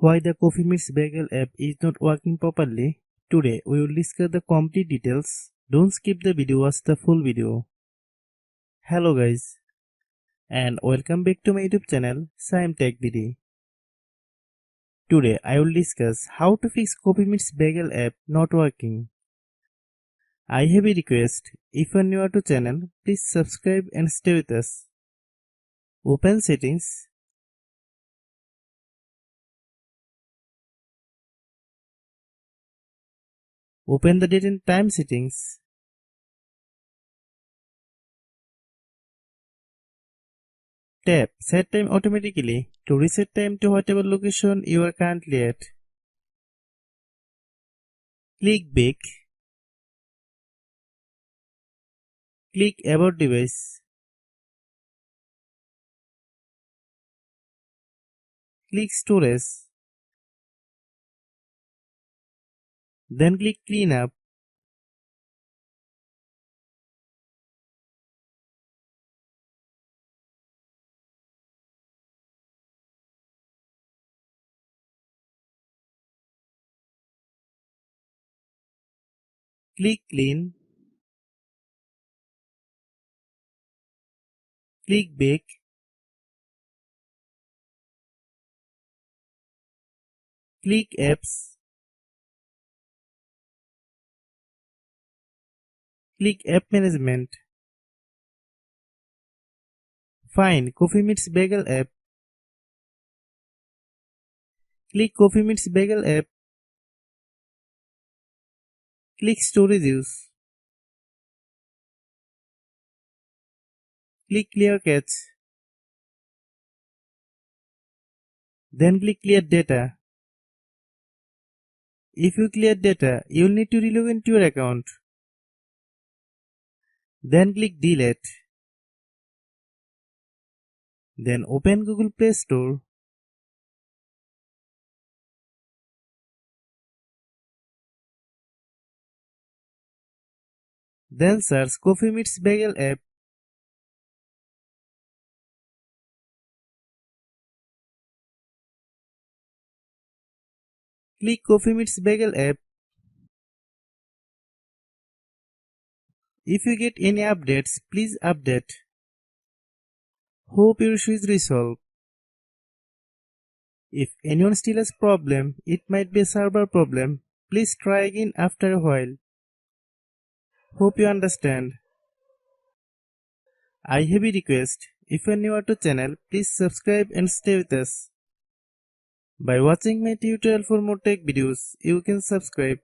why the Coffee Meets Bagel app is not working properly. Today we will discuss the complete details. Don't skip the video, watch the full video. Hello guys and welcome back to my YouTube channel Shaem Tech video. Today I will discuss how to fix Coffee Meets Bagel app not working. I have a request. If you are new to channel, please subscribe and stay with us. Open settings. Open the date and time settings. Tap Set Time automatically to reset time to whatever location you are currently at. Click Back. Click About Device. Click Storage. Then click Cleanup. Click Clean. Click Back. Click Apps. Click App Management. Find Coffee Meets Bagel app. Click Coffee Meets Bagel app. Click Storage Use. Click Clear Cache. Then click Clear Data. If you clear data, you will need to relog into your account. Then click Delete. Then open Google Play Store. Then search Coffee Meets Bagel app. Click Coffee Meets Bagel app. If you get any updates, please update. Hope your issue is resolved. If anyone still has problem, it might be a server problem. Please try again after a while. Hope you understand. I have a request. If you are new to channel, please subscribe and stay with us. By watching my tutorial for more tech videos, you can subscribe.